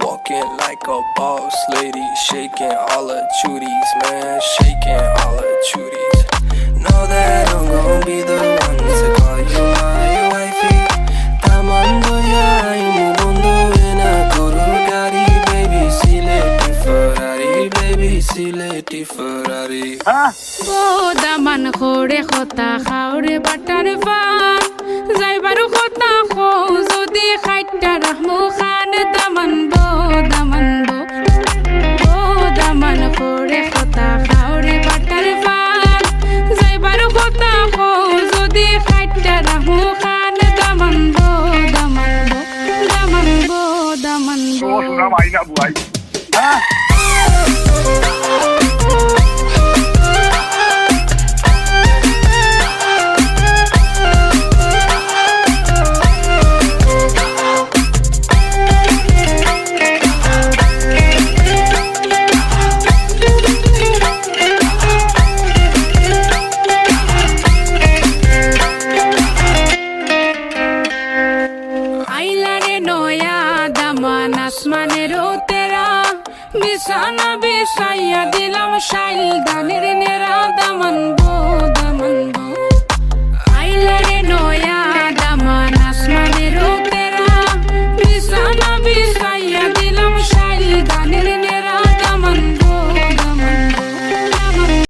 Walking like a boss lady, shaking all her chuties, man, shaking all her chuties. Know that I'm gon' be the one to call you my wifey. Tamando ya imu bondo ena koro gari, baby sileti Ferrari, baby sileti Ferrari. Daman খোরে খতা খাওরে butter fun যাইবারু খতা খো যদি খাইটা রাহমু খান দামান বো দামান খোরে খতা খাওরে butter fun যাইবারু খতা খো যদি খাইটা রাহমু খান দামান বো শোনা মাইনা বুয়াই আসমানেরও তেরা বিছানা বিছাইয়া দিলাম শাইল দানের নেরা দামান বো আইলা রে নয়া দামান